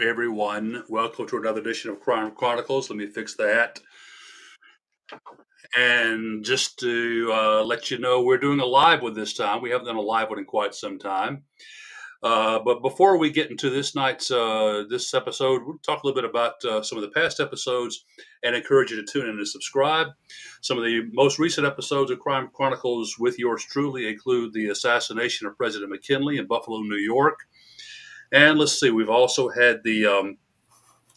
everyone. Welcome to another edition of Crime Chronicles. Let me fix that. And just to let you know, we're doing a live one this time. We haven't done a live one in quite some time. But before we get into this night's this episode, we'll talk a little bit about some of the past episodes and encourage you to tune in and subscribe. Some of the most recent episodes of Crime Chronicles with yours truly include the assassination of President McKinley in Buffalo, New York. And let's see, we've also had the,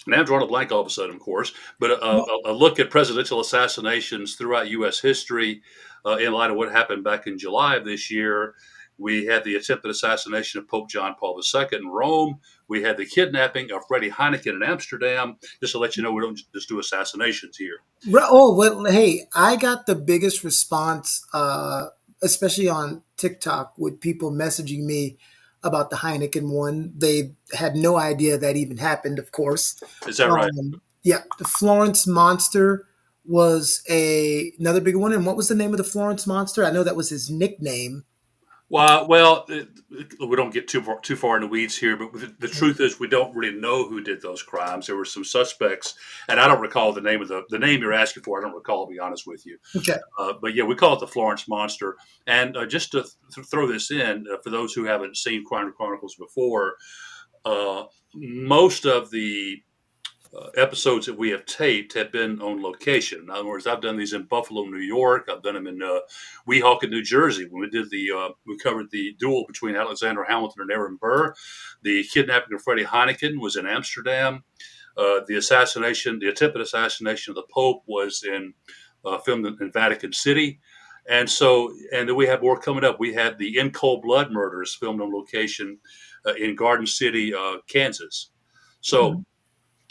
now I'm drawing a blank all of a sudden, of course, but a look at presidential assassinations throughout U.S. history in light of what happened back in July of this year. We had the attempted assassination of Pope John Paul II in Rome. We had the kidnapping of Freddie Heineken in Amsterdam. Just to let you know, we don't just do assassinations here. Oh, well, hey, I got the biggest response, especially on TikTok, with people messaging me about the Heineken one. They had no idea that even happened, of course. Is that right? Yeah, the Florence Monster was another big one. And what was the name of the Florence Monster? I know that was his nickname. Well, we don't get too far in the weeds here, but the truth is we don't really know who did those crimes. There were some suspects, and I don't recall the name of the name you're asking for. I don't recall, to be honest with you. Okay. But yeah, we call it the Florence Monster. And just to throw this in, for those who haven't seen Crime Chronicles before, most of the episodes that we have taped have been on location. In other words, I've done these in Buffalo, New York. I've done them in Weehawken, New Jersey. When we did we covered the duel between Alexander Hamilton and Aaron Burr. The kidnapping of Freddie Heineken was in Amsterdam. The attempted assassination of the Pope was filmed in Vatican City. And then we have more coming up. We had the In Cold Blood murders filmed on location in Garden City, Kansas. So. Mm-hmm.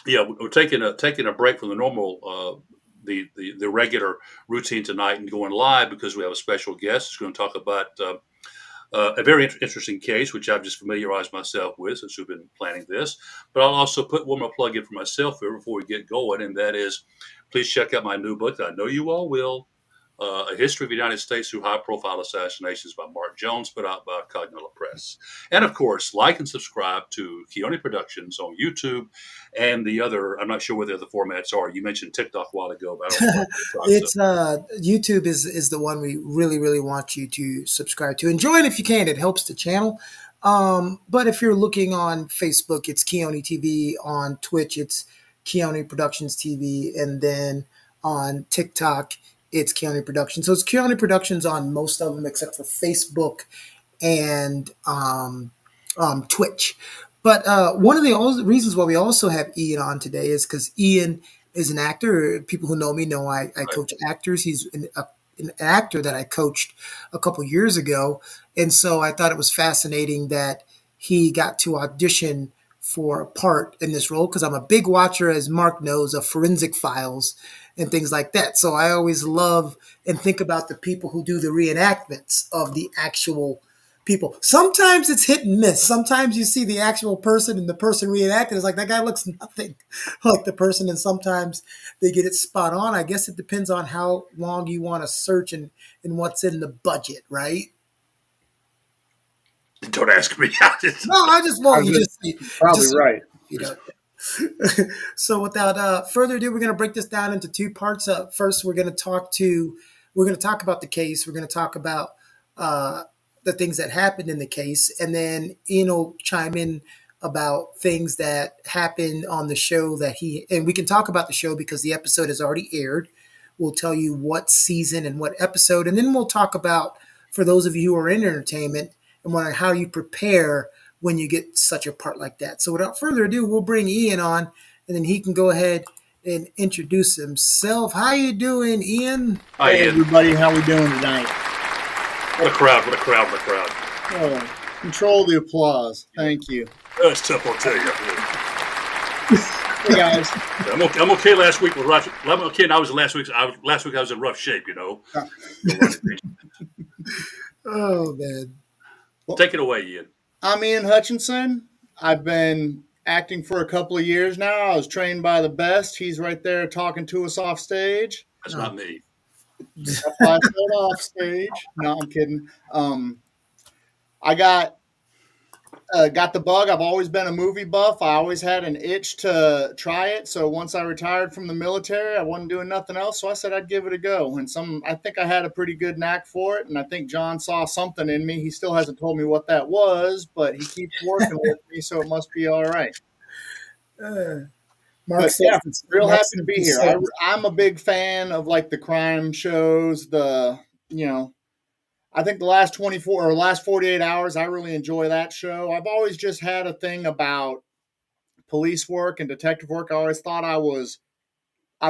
Yeah, we're taking a break from the normal, the regular routine tonight and going live because we have a special guest who's going to talk about a very interesting case, which I've just familiarized myself with since we've been planning this. But I'll also put one more plug in for myself here before we get going, and that is, please check out my new book that I know you all will. A History of the United States Through High-Profile Assassinations by Mark Jones, put out by Cognella Press. And, of course, like and subscribe to Keone Productions on YouTube and the other, I'm not sure what the other formats are. You mentioned TikTok a while ago, but I don't know. It's YouTube is the one we really, really want you to subscribe to. And join if you can. It helps the channel. But if you're looking on Facebook, it's Keone TV. On Twitch, it's Keone Productions TV. And then on TikTok, it's Keone Productions. So it's Keone Productions on most of them except for Facebook and Twitch. But one of the reasons why we also have Ian on today is because Ian is an actor. People who know me know I coach actors. He's an actor that I coached a couple years ago. And so I thought it was fascinating that he got to audition for a part in this role because I'm a big watcher, as Mark knows, of Forensic Files and things like that. So I always love and think about the people who do the reenactments of the actual people. Sometimes it's hit and miss. Sometimes you see the actual person and the person reenacted is like, that guy looks nothing like the person. And sometimes they get it spot on. I guess it depends on how long you want to search and what's in the budget, right? Don't ask me. No, I just want you just probably just, right. You know. So without further ado, we're going to break this down into two parts. First, we're going to talk about the case. We're going to talk about the things that happened in the case, and then Ian will chime in about things that happened on the show and we can talk about the show because the episode has already aired. We'll tell you what season and what episode, and then we'll talk about, for those of you who are in entertainment and wondering how you prepare when you get such a part like that. So without further ado, we'll bring Ian on, and then he can go ahead and introduce himself. How you doing, Ian? Hi, Ian. Everybody. How we doing tonight? What a crowd. Oh, control the applause. Thank you. That's tough, I'll tell you. Hey, guys. I'm okay last week with rough. I'm okay now. Last week I was in rough shape, you know. Oh, man. Take it away, Ian. I'm Ian Hutchinson. I've been acting for a couple of years now. I was trained by the best. He's right there talking to us off stage. That's not me. That's why I said off stage. No, I'm kidding. I got got the bug. I've always been a movie buff. I always had an itch to try it. So once I retired from the military, I wasn't doing nothing else. So I said I'd give it a go. And I think I had a pretty good knack for it. And I think John saw something in me. He still hasn't told me what that was, but he keeps working with me, so it must be all right. Uh, Mark But says yeah, this. real Mark happy to says be the here. same. I'm a big fan of like the crime shows, you know, I think the last 24 or last 48 hours, I really enjoy that show. I've always just had a thing about police work and detective work. I always thought I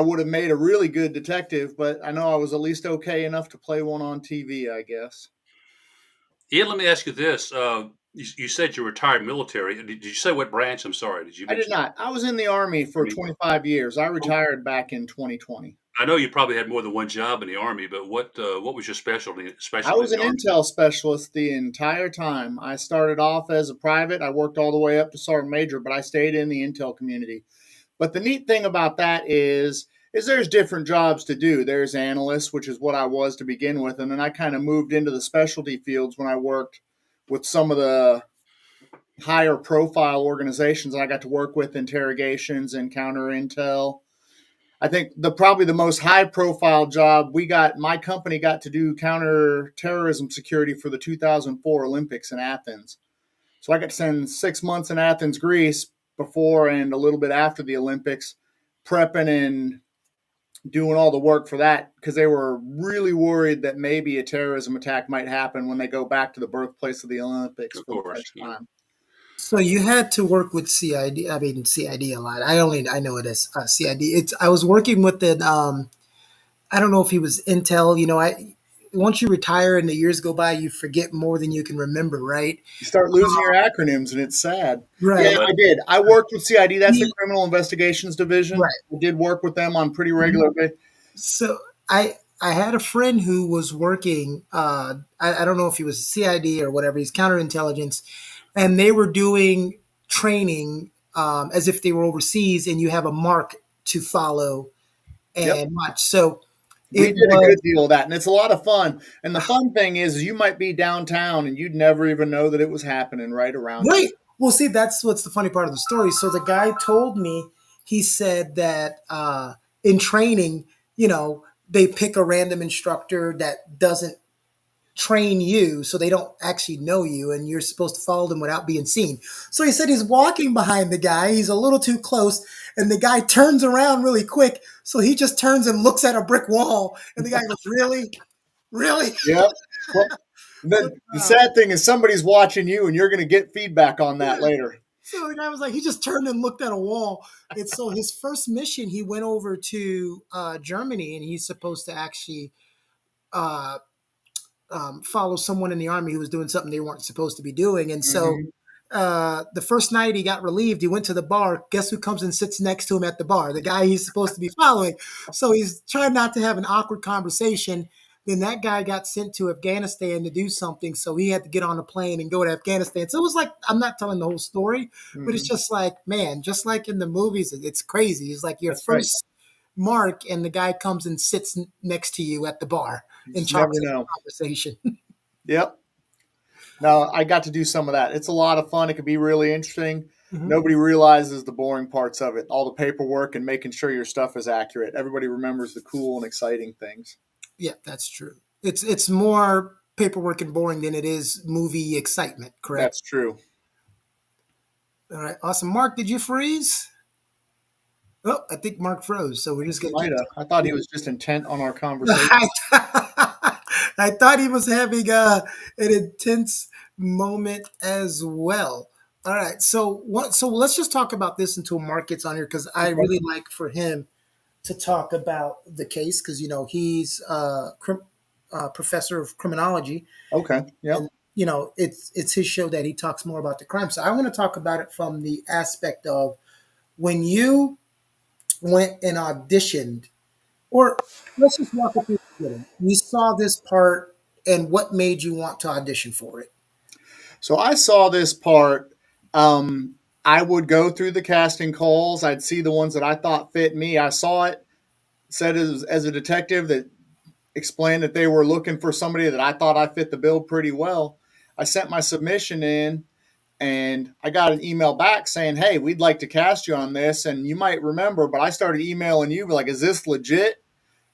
would have made a really good detective, but I know I was at least okay enough to play one on TV, I guess. Yeah, let me ask you this. You said you retired military. Did you say what branch? I'm sorry. Did you I did mention? not. I was in the Army I for mean, 25 years. I oh, retired back in 2020. I know you probably had more than one job in the Army, but what was your specialty, I especially in was the an Army? intel specialist the entire time. I started off as a private. I worked all the way up to sergeant major, but I stayed in the intel community. But the neat thing about that is there's different jobs to do. There's analyst, which is what I was to begin with, and then I kind of moved into the specialty fields when I worked with some of the higher profile organizations. I got to work with interrogations and counter intel. I think the probably the most high profile job my company got to do counter terrorism security for the 2004 Olympics in Athens. So I got to spend 6 months in Athens, Greece, before and a little bit after the Olympics, prepping and doing all the work for that because they were really worried that maybe a terrorism attack might happen when they go back to the birthplace of the Olympics Of for the course. first Yeah. time. So you had to work with CID. I mean CID a lot. I know it as CID. It's I was working with an I don't know if he was Intel. You know, I once you retire and the years go by, you forget more than you can remember, right? You start losing your acronyms, and it's sad. Yeah, Right. But I did. I worked with CID. That's the He, Criminal Investigations Division. right. I did work with them on pretty regular basis. So I had a friend who was working. I don't know if he was CID or whatever. He's counterintelligence, and they were doing training as if they were overseas, and you have a mark to follow Yep. and watch. So We it did a was good deal of that, and it's a lot of fun. And the fun thing is you might be downtown and you'd never even know that it was happening right around you. right. Well, see, that's what's the funny part of the story. So the guy told me, he said that in training, you know, they pick a random instructor that doesn't train you, so they don't actually know you, and you're supposed to follow them without being seen. So he said he's walking behind the guy, he's a little too close, and the guy turns around really quick, so he just turns and looks at a brick wall, and the guy goes, really, really. Yep. Well, So, the sad thing is somebody's watching you, and you're going to get feedback on that later. so the guy was like, he just turned and looked at a wall. And so his first mission, he went over to Germany, and he's supposed to actually uh, follow someone in the army who was doing something they weren't supposed to be doing. And so Hmm. the first night he got relieved, he went to the bar. Guess who comes and sits next to him at the bar? The guy he's supposed to be following. So he's trying not to have an awkward conversation. Then that guy got sent to Afghanistan to do something. So he had to get on a plane and go to Afghanistan. So it was like, I'm not telling the whole story, but it's Hmm. just like, man, just like in the movies, it's crazy. It's like your That's right. first mark, and the guy comes and sits next to you at the bar You and just never talks know. conversation. Yep. Now, I got to do some of that. It's a lot of fun. It could be really interesting. Mhm. Nobody realizes the boring parts of it, all the paperwork and making sure your stuff is accurate. Everybody remembers the cool and exciting things. Yeah, that's true. It's more paperwork and boring than it is movie excitement, correct? That's true. All right, awesome. Mark, did you freeze? Oh, I think Mark froze, so we're just gonna Might keep have. I thought he was just intent on our conversation. I, I thought he was having an intense moment as well. All right, so what? So let's just talk about this until Mark gets on here because I Okay. really like for him to talk about the case because you know he's professor of criminology, Okay. Yep. and you know it's his show that he talks more about the crime. So I want to talk about it from the aspect of when you went and auditioned, or let's just walk it through the beginning. You saw this part, and what made you want to audition for it? So I saw this part. I would go through the casting calls. I'd see the ones that I thought fit me. I saw it, said as a detective that explained that they were looking for somebody that I thought I fit the bill pretty well. I sent my submission in, And I got an email back saying, "Hey, we'd like to cast you on this." And you might remember, but I started emailing you like, "Is this legit?"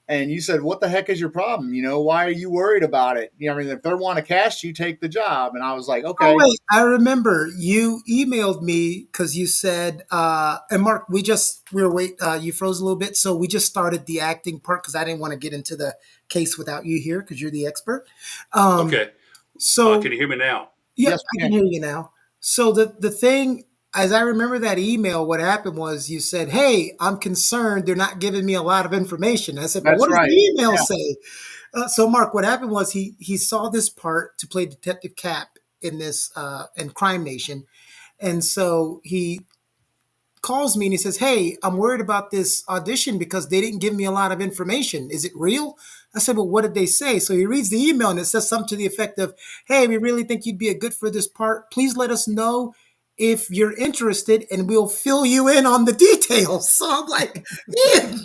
And you said, "What the heck is your problem? Why are you worried about it? I mean, if they want to cast you, take the job." And I was like, Oh "Okay." wait, I remember you emailed me because you said, and Mark, we were you froze a little bit, so we just started the acting part because I didn't want to get into the case without you here because you're the expert. Um, Okay. so Can you hear me now? yeah, Yes, I we can can. hear you now. So the thing, as I remember that email, what happened was you said, "Hey, I'm concerned they're not giving me a lot of information." I said, "But That's what does the right. email Yeah. say?" So Mark, what happened was he saw this part to play Detective Cap in this in Crime Nation, and so he calls me and he says, "Hey, I'm worried about this audition because they didn't give me a lot of information. Is it real?" I said, "Well, what did they say?" So he reads the email and it says something to the effect of, "Hey, we really think you'd be a good for this part. Please let us know if you're interested and we'll fill you in on the details." So I'm like, "Ian,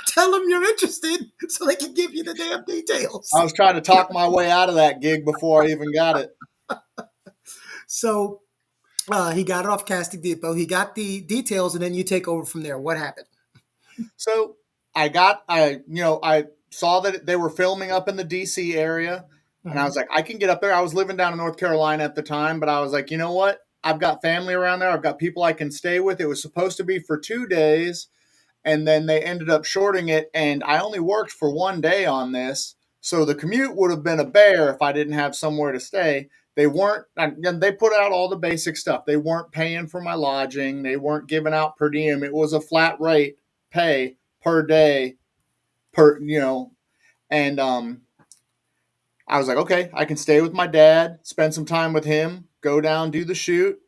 tell them you're interested so they can give you the damn I details." was trying to talk my way out of that gig before I even got it. So he got it off Casting Depot. He got the details, and then you take over from there. What happened? So I saw that they were filming up in the DC area, and I Mhm. was like, I can get up there. I was living down in North Carolina at the time, but I was like, you know what? I've got family around there. I've got people I can stay with. It was supposed to be for 2 days, and then they ended up shorting it, and I only worked for 1 day on this. So the commute would have been a bear if I didn't have somewhere to stay. They weren't, and they put out all the basic stuff. They weren't paying for my lodging. They weren't giving out per diem. It was a flat rate pay per day and I was like, okay, I can stay with my dad, spend some time with him, go down, do the shoot,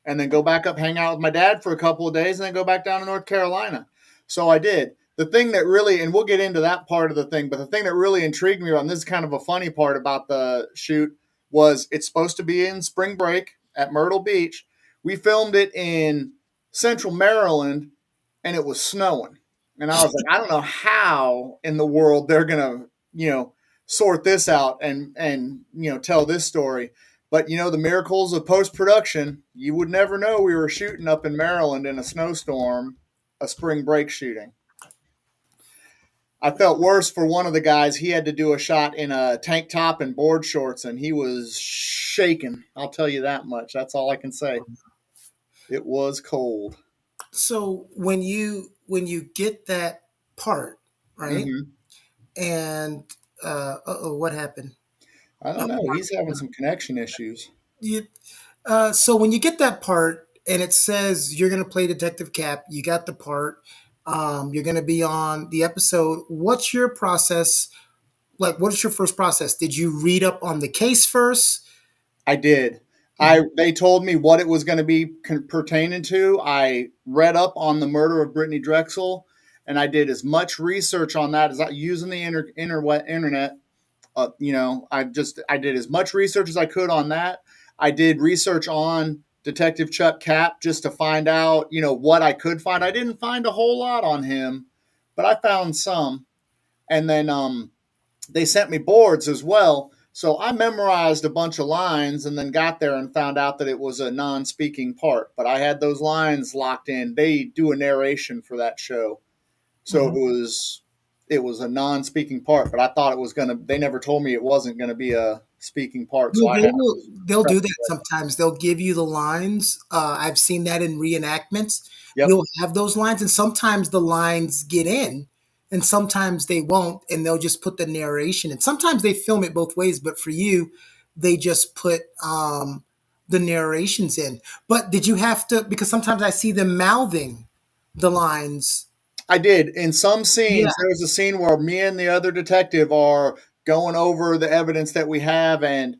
and then go back up, hang out with my dad for a couple of days, and then go back down to North Carolina. So I did. The thing that really, and we'll get into that part of the thing, but the thing that really intrigued me, and this is kind of a funny part about the shoot, was it's supposed to be in spring break at Myrtle Beach. We filmed it in central Maryland, and it was snowing. And I was like, I don't know how in the world they're gonna, sort this out and tell this story. But the miracles of post production, you would never know we were shooting up in Maryland in a snowstorm, a spring break shooting. I felt worse for one of the guys. He had to do a shot in a tank top and board shorts, and he was shaking. I'll tell you that much. That's all I can say. It was cold. So when you get that part, right? Hmm. And what happened? I don't know. He's having some connection issues. You, so when you get that part and it says you're going to play Detective Cap, you got the part. You're going to be on the episode. What's your process? Like, what is your first process? Did you read up on the case first? I did. Mhm. They told me what it was going to be pertaining to. I read up on the murder of Brittanee Drexel, and I did as much research on that as I using the internet. I did as much research as I could on that. I did research on Detective Chuck Cap just to find out, what I could find. I didn't find a whole lot on him, but I found some. And then they sent me boards as well. So I memorized a bunch of lines and then got there and found out that it was a non speaking part. But I had those lines locked in. They do a narration for that show. So Mhm. it was a non speaking part, but I thought it was gonna they never told me it wasn't gonna be a speaking part. So Well, I they had will. They'll prep. do that sometimes. They'll give you the lines. I've seen that in reenactments. Yep. You'll have those lines, and sometimes the lines get in, and sometimes they won't, and they'll just put the narration. And sometimes they film it both ways, but for you, they just put the narrations in. But did you have to? Because sometimes I see them mouthing the lines. I did. In some Yeah. scenes, there was a scene where me and the other detective are going over the evidence that we have, and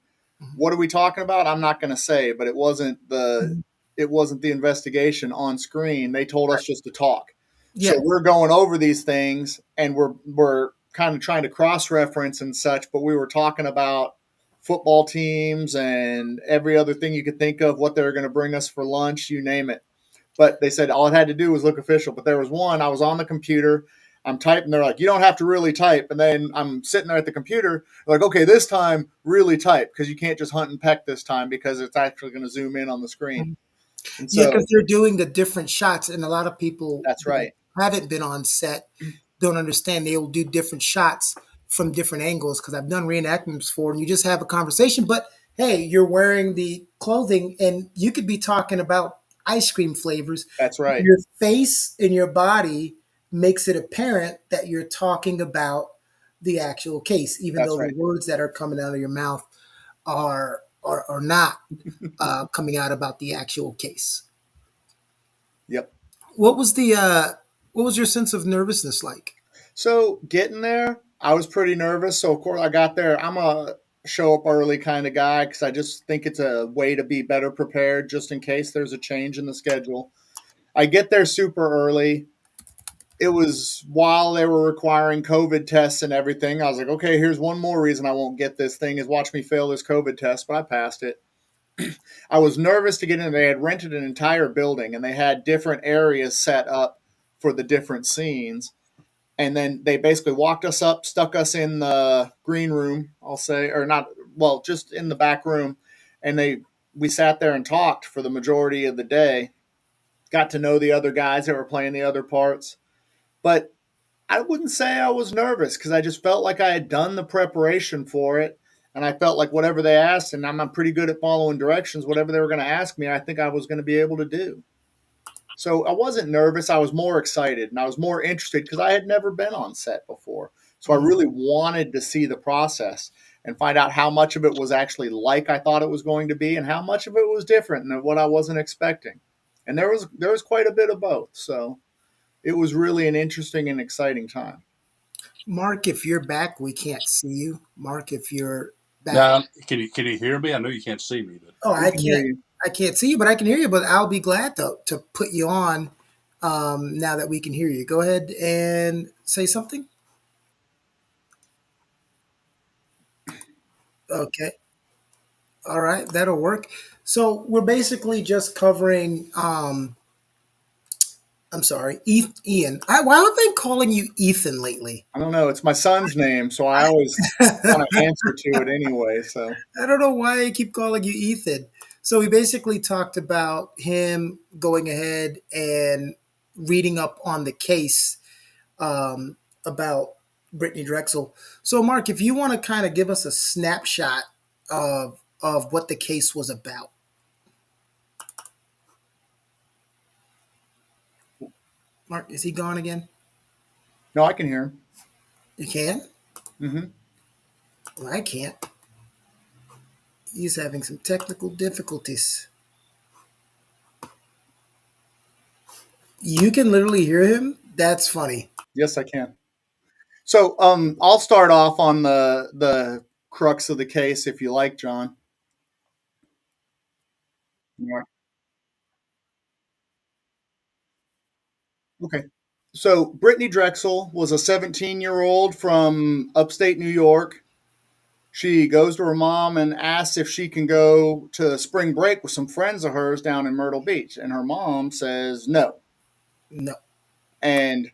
what are we talking about? I'm not going to say, but Mhm. it wasn't the investigation on screen. They told us just to talk. Yeah. So we're going over these things, and we're kind of trying to cross reference and such. But we were talking about football teams and every other thing you could think of, what they were going to bring us for lunch, you name it. But they said all it had to do was look official. But there was one, I was on the computer. I'm typing. They're like, you don't have to really type. And then I'm sitting there at the computer, like, okay, this time really type, because you can't just hunt and peck this time, because it's actually going to zoom in on the screen. And Yeah, so because they're doing the different shots, and a lot of people that's that right. haven't been on set don't understand. They will do different shots from different angles. Because I've done reenactments before, and you just have a conversation. But hey, you're wearing the clothing, and you could be talking about ice cream flavors. That's right. Your face and your body makes it apparent that you're talking about the actual case, even That's though the right. words that are coming out of your mouth are not coming out about the actual case. Yep. What was the what was your sense of nervousness like? So getting there, I was pretty nervous. So of course I got there. I'm a show up early kind of guy, because I just think it's a way to be better prepared just in case there's a change in the schedule. I get there super early. It was while they were requiring COVID tests and everything. I was like, okay, here's one more reason I won't get this thing, is watch me fail this COVID test, but I passed it. I was nervous to get in. They had rented an entire building, and they had different areas set up for the different scenes. And then they basically walked us up, stuck us in the green room, I'll say, or not, well, just in the back room. And we sat there and talked for the majority of the day, got to know the other guys that were playing the other parts. But I wouldn't say I was nervous, because I just felt like I had done the preparation for it. And I felt like whatever they asked, and I'm pretty good at following directions, whatever they were going to ask me, I think I was going to be able to do. So I wasn't nervous. I was more excited, and I was more interested, because I had never been on set before. So I really wanted to see the process and find out how much of it was actually like I thought it was going to be, and how much of it was different than what I wasn't expecting. And there was quite a bit of both. So it was really an interesting and exciting time. Mark, if you're back, we can't see you. Mark, if you're back, Now, can you hear me? I know you can't see me, but oh, We can hear you. I can't see you, but I can hear you. But I'll be glad to put you on now that we can hear you. Go ahead and say something. Okay, all right, that'll work. So we're basically just covering. I'm sorry, Ian. Why have they been calling you Ethan lately? I don't know. It's my son's name, so I always kind of answer to it anyway. So I don't know why I keep calling you Ethan. So we basically talked about him going ahead and reading up on the case about Brittanee Drexel. So, Mark, if you want to kind of give us a snapshot of what the case was about. Mark, is he gone again? no, I can hear him. You can? Hmm. Well, I can't. He's having some technical difficulties. You can literally hear him? That's funny. Yes, I can. So I'll start off on the crux of the case, if you like, John. Yeah. Okay. So Brittany Drexel was a 17-year-old from upstate New York. She goes to her mom and asks if she can go to spring break with some friends of hers down in Myrtle Beach, and her mom says no. No. And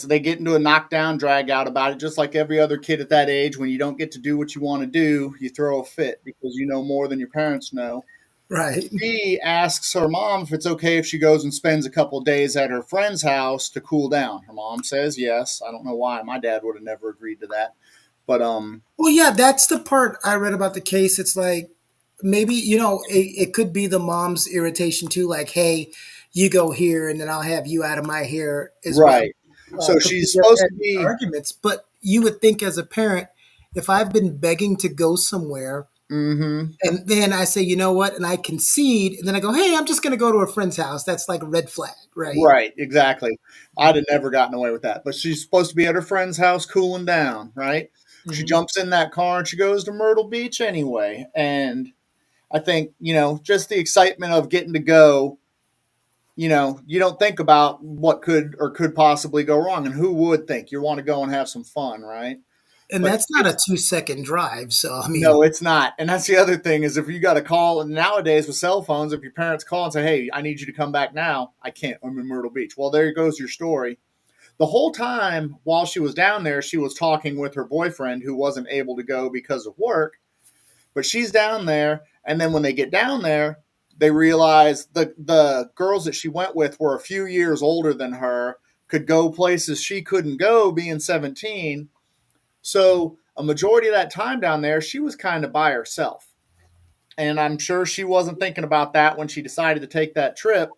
they get into a knockdown drag out about it, just like every other kid at that age. When you don't get to do what you want to do, you throw a fit because you know more than your parents know. Right. She asks her mom if it's okay if she goes and spends a couple of days at her friend's house to cool down. Her mom says yes. I don't know why. My dad would have never agreed to that. But Well, yeah, that's the part I read about the case. It's like maybe, it could be the mom's irritation too. Like, hey, you go here and then I'll have you out of my hair as well. right. So 'Cause she's we just supposed had to these be. arguments. But you would think as a parent, if I've been begging to go somewhere Mm-hmm. and then I say, you know what, and I concede, and then I go, hey, I'm just going to go to a friend's house. That's like a red flag, right? Right, exactly. I'd have never gotten away with that. But she's supposed to be at her friend's house cooling down, right? She Hmm. jumps in that car and she goes to Myrtle Beach anyway. And I think, just the excitement of getting to go, you don't think about what could possibly go wrong. And who would think? You want to go and have some fun, right? And But that's not a 2-second drive. So, I mean, no, it's not. And that's the other thing is if you got a call, and nowadays with cell phones, if your parents call and say, hey, I need you to come back now, I can't. I'm in Myrtle Beach. Well, there goes your story. The whole time while she was down there, she was talking with her boyfriend who wasn't able to go because of work. But she's down there, and then when they get down there, they realize the girls that she went with were a few years older than her, could go places she couldn't go being 17. So a majority of that time down there, she was kind of by herself. And I'm sure she wasn't thinking about that when she decided to take that trip.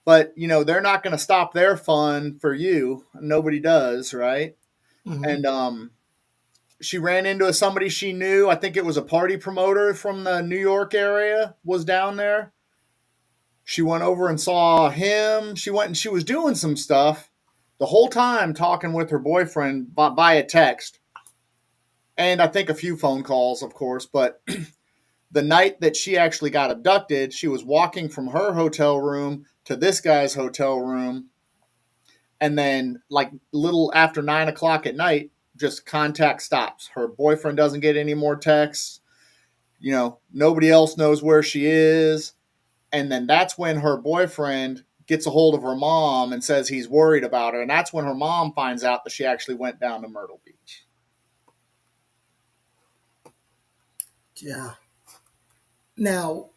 But, they're not going to stop their fun for you. Nobody does, right? Mhm. And she ran into somebody she knew. I think it was a party promoter from the New York area was down there. She went over and saw him. She went and she was doing some stuff the whole time talking with her boyfriend by a text. And I think a few phone calls, of course. But the night that she actually got abducted, she was walking from her hotel room to this guy's hotel room. And then, like, little after 9 o'clock at night, just contact stops. Her boyfriend doesn't get any more texts. Nobody else knows where she is. And then that's when her boyfriend gets a hold of her mom and says he's worried about her. And that's when her mom finds out that she actually went down to Myrtle Beach. Yeah. Now,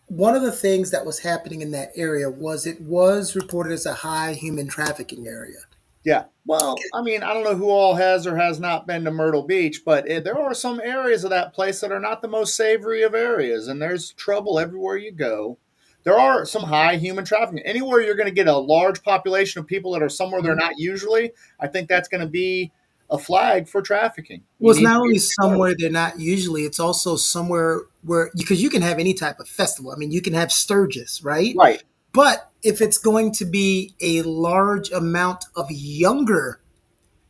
one of the things that was happening in that area was it was reported as a high human trafficking area. Yeah. Well, I mean, I don't know who all has or has not been to Myrtle Beach, but there are some areas of that place that are not the most savory of areas, and there's trouble everywhere you go. There are some high human trafficking. Anywhere you're going to get a large population of people that are somewhere they're not usually, I think that's going to be a flag for trafficking. You Well, it's need not to only be alert. somewhere they're not usually, it's also somewhere where, because you can have any type of festival. I mean, you can have Sturgis, right? Right, But if it's going to be a large amount of younger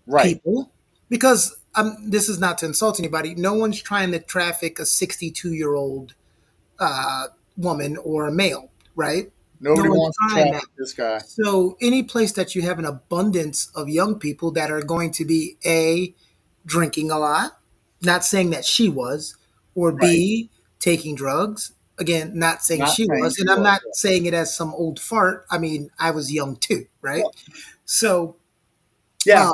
right. people, because this is not to insult anybody, no one's trying to traffic a 62-year-old woman or a male, right? No Nobody one's wants to trying that. traffic this guy. So any place that you have an abundance of young people that are going to be A, drinking a lot, not saying that she was, or Right. B, taking drugs. Again, not saying Not she saying was, she and I'm was. not saying it as some old fart. I mean, I was young too, right? Well, So yeah, uh,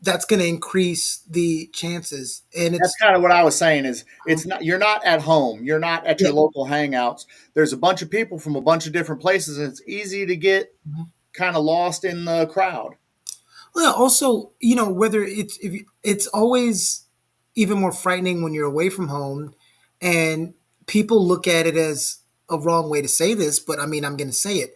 that's going to increase the chances, and that's it's kind of what I was saying is it's not you're not at home. You're not at yeah. your local hangouts. There's a bunch of people from a bunch of different places and it's easy to get kind of lost in the crowd. Well, also, whether it's always even more frightening when you're away from home, and people look at it as a wrong way to say this, but I mean, I'm going to say it.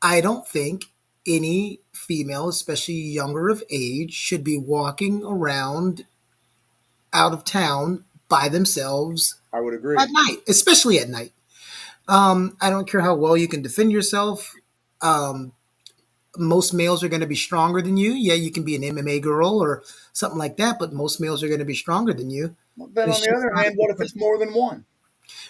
I don't think any female, especially younger of age, should be walking around out of town by themselves I would at agree. night, especially at night. I don't care how well you can defend yourself. Um, Most males are going to be stronger than you. Yeah, you can be an MMA girl or something like that, but most males are going to be stronger than you. Well, then on It's the just other not hand, what if a it's more than one?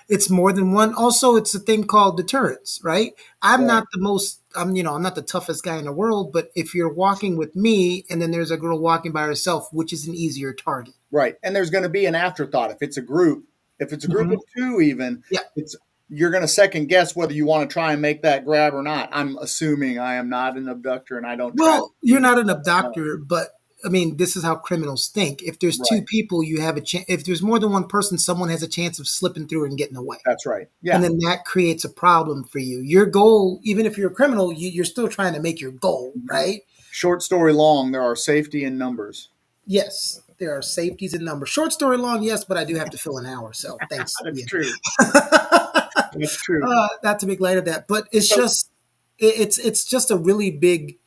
it's more than one. Also, it's a thing called deterrence, right? I'm Right. not the most I'm not the toughest guy in the world, but if you're walking with me and then there's a girl walking by herself, which is an easier target? Right. And there's going to be an afterthought if it's a group Mhm. of two even, Yeah. it's you're going to second guess whether you want to try and make that grab or not. I'm assuming I am not an abductor and I don't traffic Well, you're people. not an No. abductor, but I mean, this is how criminals think. If there's two Right. people, you have a chance. If there's more than one person, someone has a chance of slipping through and getting away. That's right. And Yeah. then that creates a problem for you. Your goal, even if you're a criminal, you're still trying to make your goal, right? Short story long, there are safety in numbers. Yes, there are safeties in numbers. Short story long, yes, but I do have to fill an hour. So thanks, That's Ian. true. That's true. Not to make light of that, but it's So just it's just a really big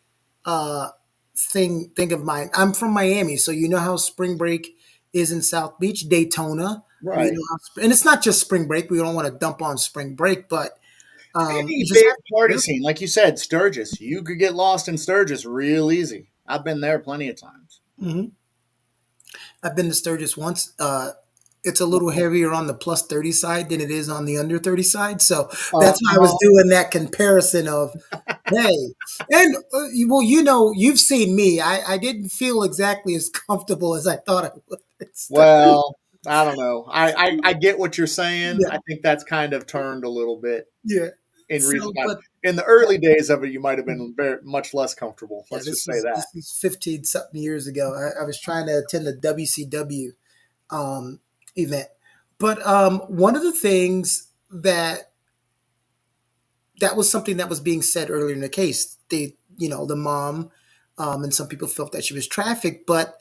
uh, thing of mine. I'm from Miami, so you know how spring break is in South Beach, Daytona. You right. know, and it's not just spring break. We don't want to dump on spring break, but Any you just big have to be party careful. scene, like you said, Sturgis. You could get lost in Sturgis real easy. I've been there plenty of times. Mhm. I've been to Sturgis once. It's a little heavier on the plus 30 side than it is on the under 30 side. So that's why I was Uh-huh. doing that comparison of, hey, and well, you've seen me. I didn't feel exactly as comfortable as I thought I would at Sturgis. Well, I don't know. I get what you're saying. Yeah, I think that's kind of turned a little bit yeah. in So, recent time. but In the early days of it, you might have been very much less comfortable. yeah, Let's just say that. this is 15 something years ago. I was trying to attend the WCW event, but one of the things that was something that was being said earlier in the case. The mom, and some people felt that she was trafficked, but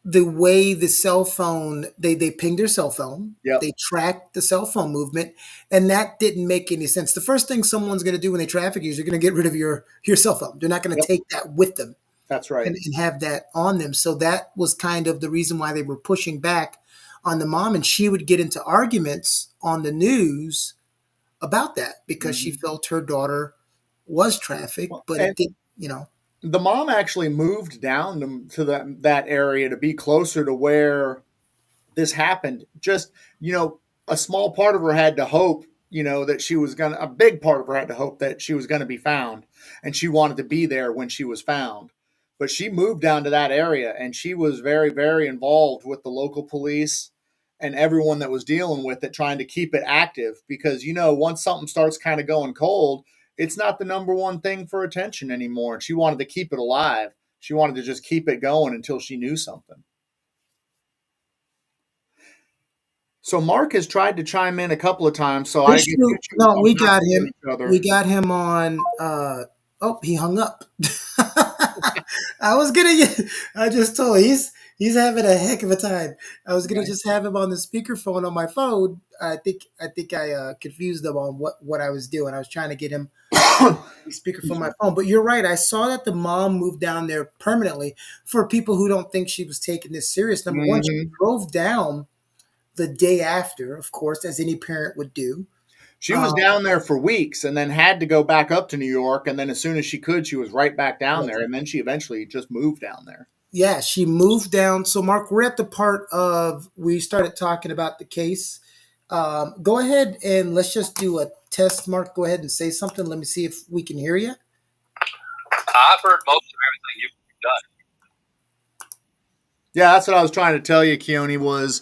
the way the cell phone, they pinged her cell phone, Yep. they tracked the cell phone movement, and that didn't make any sense. The first thing someone's going to do when they traffic you is they're going to get rid of your cell phone. They're not going to Yep. take that with them That's right. and have that on them. So that was kind of the reason why they were pushing back on the mom, and she would get into arguments on the news about that because she Mhm. felt her daughter was trafficked, Well, but and it did. the mom actually moved down to that area to be closer to where this happened. Just, a small part of her had to hope, that a big part of her had to hope that she was going to be found. And she wanted to be there when she was found. But she moved down to that area and she was very, very involved with the local police and everyone that was dealing with it, trying to keep it active because, once something starts kind of going cold, it's not the number one thing for attention anymore. And she wanted to keep it alive. She wanted to just keep it going until she knew something. So Mark has tried to chime in a couple of times, so I guess you Issue, two no, will we bounce got at him. each other. We got him on. Oh, he hung up. I was gonna. I just told he's having a heck of a time. I was gonna Okay. just have him on the speakerphone on my phone. I think I confused him on what I was doing. I was trying to get him the speaker from my phone. But you're right. I saw that the mom moved down there permanently. For people who don't think she was taking this serious, number one, she Mhm. drove down the day after, of course, as any parent would do. She was Um, down there for weeks and then had to go back up to New York. And then as soon as she could, she was right back down there. And then she eventually just moved down there. yeah, she moved down. So, Mark, we're at the part of we started talking about the case. Go ahead and let's just do a test. Mark, go ahead and say something. Let me see if we can hear you. I've heard most of everything you've done. Yeah, that's what I was trying to tell you, Keone, was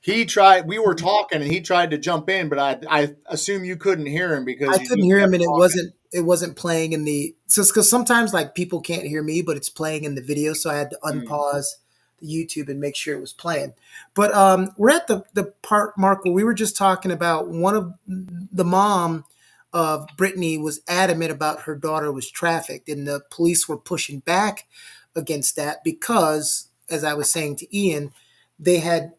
we were talking and he tried to jump in, but I assume you couldn't hear him because I you couldn't just hear him, kept and talking. it wasn't playing in the just because sometimes like people can't hear me, but it's playing in the video, so I had to Mm. unpause the YouTube and make sure it was playing. But we're at the part, Mark, where we were just talking about one of the mom of Brittany was adamant about her daughter was trafficked, and the police were pushing back against that because, as I was saying to Ian, they had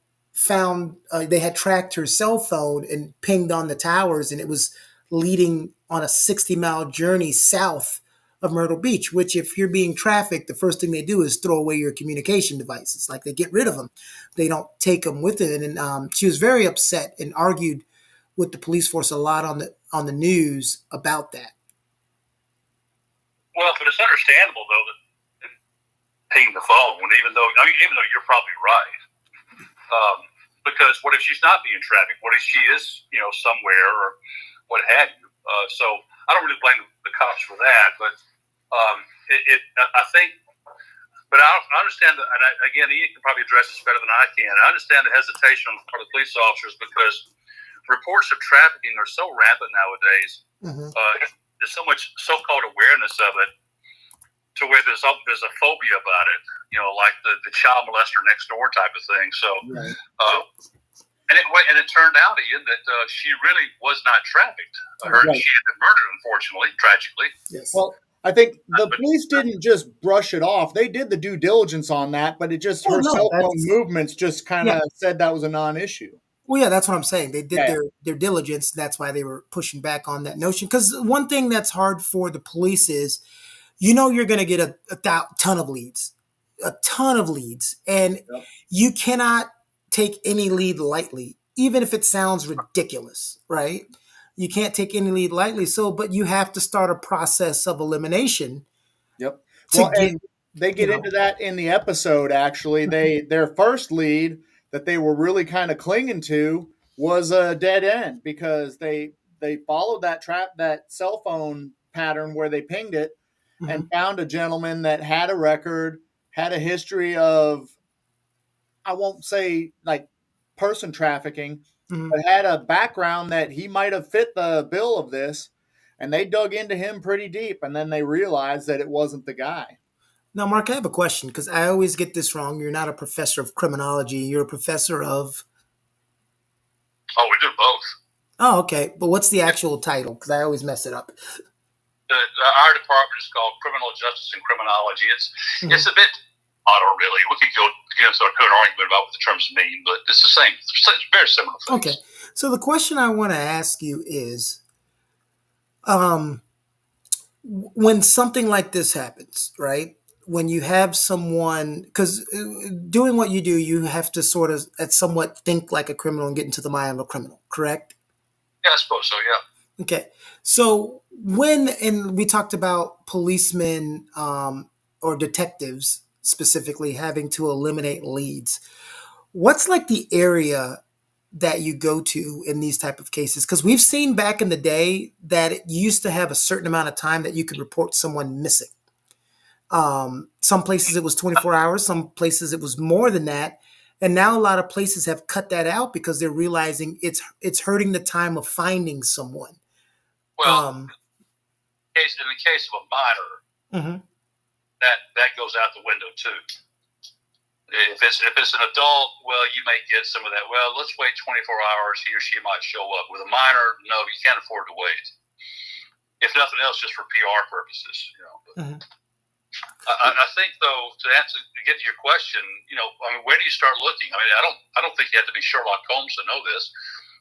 they had tracked her cell phone and pinged on the towers, and it was leading on a 60-mile journey south of Myrtle Beach, which if you're being trafficked, the first thing they do is throw away your communication devices. Like they get rid of them. They don't take them with it. And she was very upset and argued with the police force a lot on the news about that. Well, but it's understandable though that paying the phone, even though you're probably right, because what if she's not being trafficked? What if she is, somewhere or what have you? So I don't really blame the cops for that, but I think. But I understand that, and again, Ian can probably address this better than I can. I understand the hesitation on the part of police officers because reports of trafficking are so rampant nowadays. Mm-hmm. There's so much so-called awareness of it to where there's a phobia about it, like the child molester next door type of thing. So, Right. and it turned out, Ian, that she really was not trafficked. Right. She had been murdered, unfortunately, tragically. Yes. Well, I think the police didn't just brush it off. They did the due diligence on that, but it just her no, cell phone movements just kind of said that was a non-issue. Well, yeah, that's what I'm saying. They did Yeah. their diligence. That's why they were pushing back on that notion. Because one thing that's hard for the police is, you're going to get a ton of leads, and Yep. you cannot take any lead lightly, even if it sounds ridiculous, right? You can't take any lead lightly. So, but you have to start a process of elimination. Yep. To Well, get, and they get into that in the episode. Actually, their first lead that they were really kind of clinging to was a dead end because they followed that cell phone pattern where they pinged it and found a gentleman that had a record, had a history of, I won't say like person trafficking, but had a background that he might have fit the bill of this. and they dug into him pretty deep, and then they realized that it wasn't the guy. Now, Mark, I have a question because I always get this wrong. You're not a professor of criminology. You're a professor of. Oh, we do both. Oh, okay. But what's the actual title? Because I always mess it up. Our department is called Criminal Justice and Criminology. It's a bit, I don't really, we could go into an argument about what the terms mean, but it's the same. It's very similar things. Okay. So the question I want to ask you is, when something like this happens, right? When you have someone, because doing what you do, you have to sort of somewhat think like a criminal and get into the mind of a criminal, correct? Yeah, I suppose so, yeah. Okay. So and we talked about policemen or detectives specifically having to eliminate leads. What's like the area that you go to in these type of cases? Because we've seen back in the day that it used to have a certain amount of time that you could report someone missing. Some places it was 24 hours, some places it was more than that. And now a lot of places have cut that out because they're realizing it's hurting the time of finding someone. Well, in the case of a minor, that goes out the window too. If it's an adult, well, you may get some of that. Well, let's wait 24 hours. He or she might show up. With a minor, no, you can't afford to wait. If nothing else, just for PR purposes, you know. I think though, to get to your question, you know, I mean, where do you start looking? I mean, I don't think you have to be Sherlock Holmes to know this.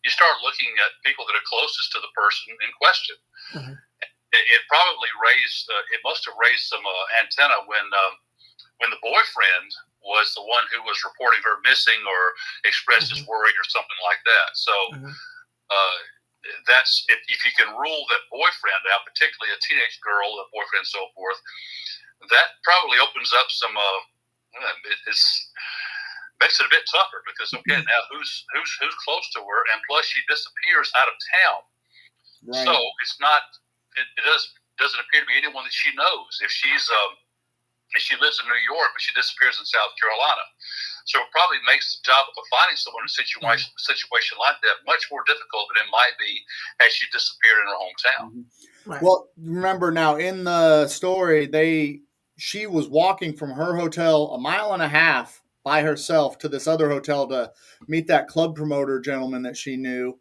You start looking at people that are closest to the person in question. It probably it must have raised some antenna when the boyfriend was the one who was reporting her missing or expressed his worry or something like that. So that's if you can rule that boyfriend out, particularly a teenage girl, a boyfriend, and so forth, that probably opens up some. Makes it a bit tougher because now who's close to her, and plus she disappears out of town, right. So it's not. It doesn't appear to be anyone that she knows. If she lives in New York, but she disappears in South Carolina. So it probably makes the job of finding someone in a situation like that much more difficult than it might be had she disappeared in her hometown. Right. Well, remember now in the story, she was walking from her hotel 1.5 miles by herself to this other hotel to meet that club promoter gentleman that she knew.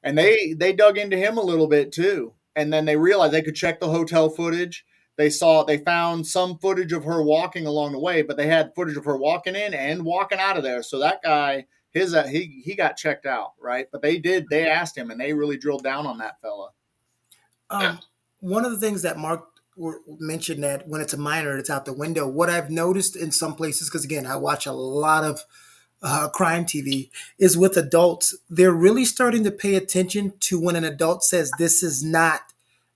And they dug into him a little bit too. And then they realized they could check the hotel footage. They found some footage of her walking along the way, but they had footage of her walking in and walking out of there. So that guy, he got checked out, right? But they asked him, and they really drilled down on that fella. One of the things that Mark mentioned, that when it's a minor, it's out the window. What I've noticed in some places, because again, I watch a lot of crime TV, is with adults, they're really starting to pay attention to when an adult says this is not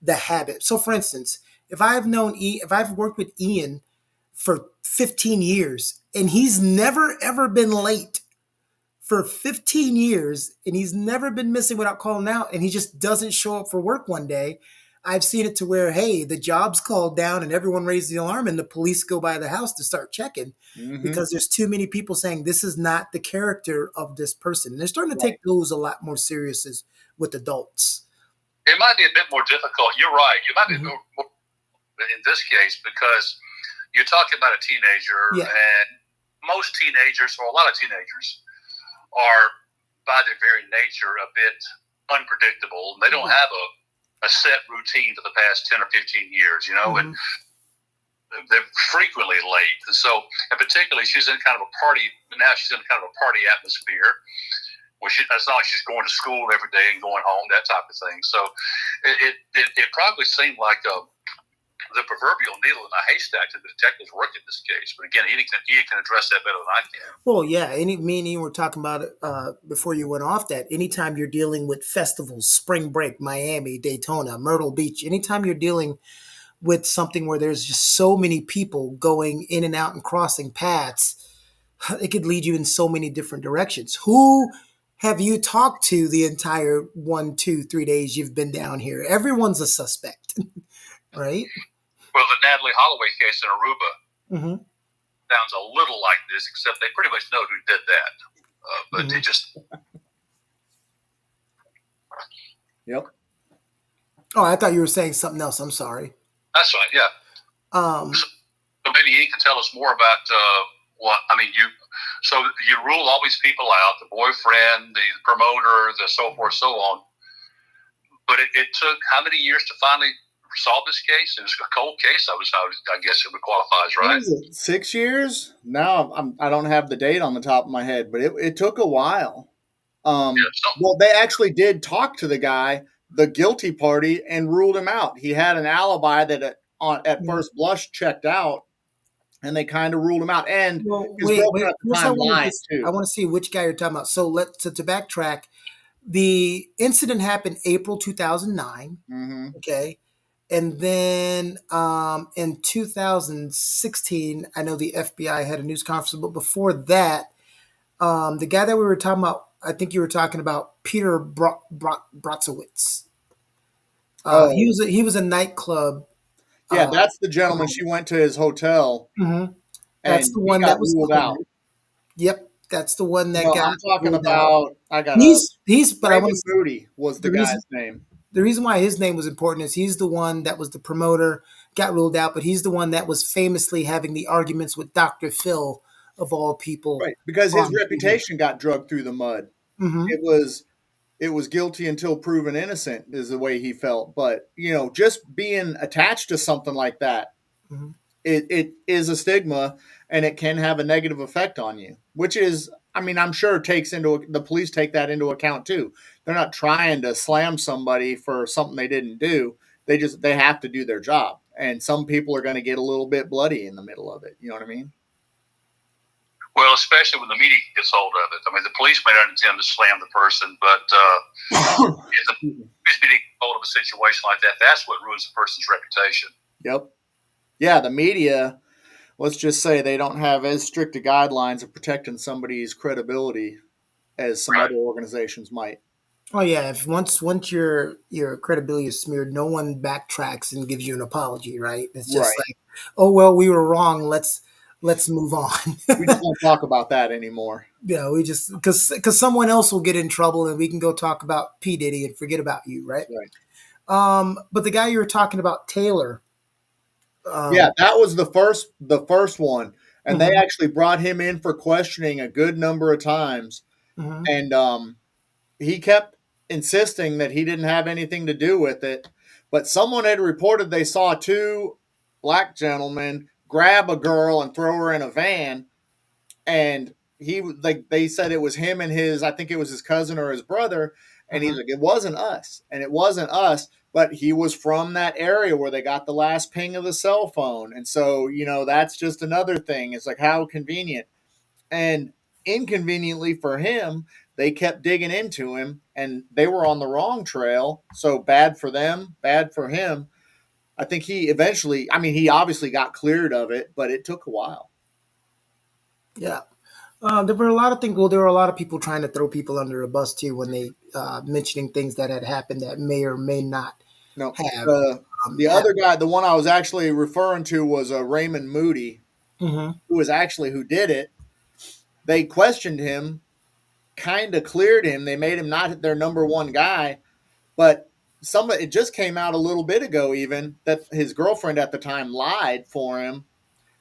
the habit. So for instance, if I've worked with Ian for 15 years and he's never ever been late for 15 years and he's never been missing without calling out and he just doesn't show up for work one day, I've seen it to where, hey, the job's called down and everyone raises the alarm and the police go by the house to start checking because there's too many people saying this is not the character of this person. And they're starting to take those a lot more serious with adults. It might be a bit more difficult. You're right. You might be more in this case because you're talking about a teenager, and most teenagers, or a lot of teenagers, are by their very nature a bit unpredictable. They don't have a set routine for the past 10 or 15 years, you know, and they're frequently late. And so, and particularly, she's in kind of a party atmosphere. Well, it's not like she's going to school every day and going home, that type of thing. So it probably seemed like the proverbial needle in a haystack to the detectives work in this case. But again, he can address that better than I can. Well, yeah. Me and you were talking about it before you went off that anytime you're dealing with festivals, spring break, Miami, Daytona, Myrtle Beach, anytime you're dealing with something where there's just so many people going in and out and crossing paths, it could lead you in so many different directions. Who have you talked to the entire 1, 2, 3 days you've been down here? Everyone's a suspect, right? Well, the Natalie Holloway case in Aruba sounds a little like this, except they pretty much know who did that. But they just... Yep. Oh, I thought you were saying something else. I'm sorry. That's right. Yeah. Um, So maybe he can tell us more about what I mean. So you rule all these people out: the boyfriend, the promoter, the so forth, so on. But it took how many years to finally solve this case? It was a cold case. I guess it would qualifies, What right? is it, 6 years? Now I don't have the date on the top of my head, but it took a while. Yeah. So, Well, they actually did talk to the guy, the guilty party, and ruled him out. He had an alibi that at first blush checked out, and they kind of ruled him out. And well, his wait. girlfriend at the First, I time want to lied just I too. want to see which guy you're talking about. So to backtrack. The incident happened April 2009. Mm-hmm. Okay. And then in 2016, I know the FBI had a news conference, but before that, the guy that we were talking about, I think you were talking about Peter Brotzowitz. Oh, He was a nightclub. yeah, Uh, that's the gentleman. She went to his hotel, mhm. That's and the he one got that was ruled out. fired. Yep, that's the one that No, got I'm talking ruled out. about. I got a But I want Raymond to. Moody was the The reason guy's name. the reason why his name was important is he's the one that was the promoter, got ruled out, but he's the one that was famously having the arguments with Dr. Phil, of all people, Right, because his on TV. reputation got dragged through the mud. Hmm. It was guilty until proven innocent is the way he felt. But just being attached to something like that, Hmm. it is a stigma, and it can have a negative effect on you. Which is, I mean, I'm sure the police take that into account too. They're not trying to slam somebody for something they didn't do. They have to do their job, and some people are going to get a little bit bloody in the middle of it. You know what I mean? well, especially when the media gets hold of it. I mean, the police may not intend to slam the person, but if the police get hold of a situation like that, that's what ruins the person's reputation. Yep. Yeah, the media, let's just say they don't have as strict a guidelines of protecting somebody's credibility as some Right. other organizations might. Oh yeah, if once your credibility is smeared, no one backtracks and gives you an apology, right? It's just Right. like, oh well, we were wrong. Let's move on. We just don't talk about that anymore. Yeah, we just because someone else will get in trouble and we can go talk about P Diddy and forget about you, right? Right. But the guy you were talking about, Taylor. Yeah, Um, that was the first one. And they mhm, actually brought him in for questioning a good number of times. mhm, And he kept insisting that he didn't have anything to do with it. But someone had reported they saw two black gentlemen grab a girl and throw her in a van, and they said it was him and his, I think it was his cousin or his brother, and he's mhm. like, it wasn't us, and it wasn't us, but he was from that area where they got the last ping of the cell phone. And so that's just another thing. It's like, how convenient. And inconveniently for him, they kept digging into him, and they were on the wrong trail. So bad for them, bad for him. I think he eventually, I mean, he obviously got cleared of it, but it took a while. Yeah. There were a lot of things. Well, there were a lot of people trying to throw people under a bus too when they mentioning things that had happened that may or may not No, have the other happened. guy, the one I was actually referring to, was Raymond Moody, Hmm. who was actually who did it. They questioned him, kind of cleared him. They made him not their number one guy, but it just came out a little bit ago, even that his girlfriend at the time lied for him,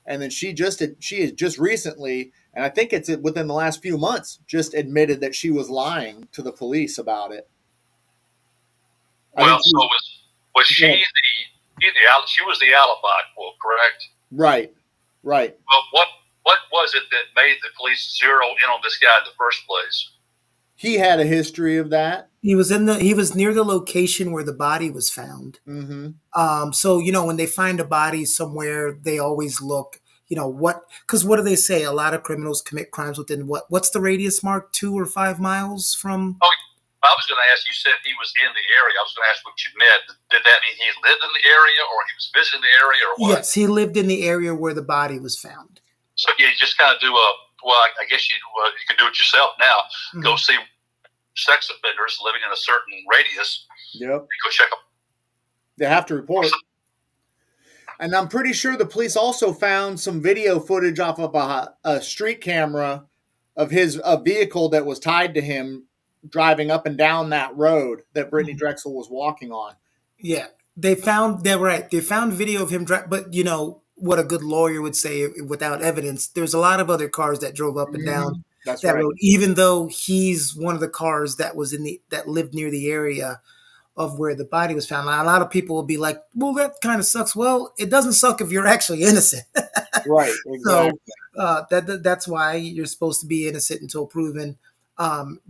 and then she had just recently, and I think it's within the last few months, just admitted that she was lying to the police about it. I Well, think so was she yeah, she was the alibi, well, correct? right, right. Well, what was it that made the police zero in on this guy in the first place? He had a history of that. He was near the location where the body was found. Mm-hmm. So when they find a body somewhere, they always look. Because what do they say? A lot of criminals commit crimes within what's the radius mark? 2 or 5 miles from. Oh, I was going to ask. You said he was in the area. I was going to ask what you meant. Did that mean he lived in the area, or he was visiting the area, or what? Yes, he lived in the area where the body was found. So yeah, you just kind of do a. Well, I guess you can do it yourself now. Go Mhm. see sex offenders living in a certain radius. Yep. Go check them. They have to report. And I'm pretty sure the police also found some video footage off of a street camera of a vehicle that was tied to him driving up and down that road that Brittanee Mhm. Drexel was walking on. Yeah, they found they're right. They found video of him drive, but you know what a good lawyer would say without evidence. There's a lot of other cars that drove up and down That's that right. road, even though he's one of the cars that was in the that lived near the area of where the body was found. A lot of people will be like, "Well, that kind of sucks." Well, it doesn't suck if you're actually innocent. Right, So exactly. that's why you're supposed to be innocent until proven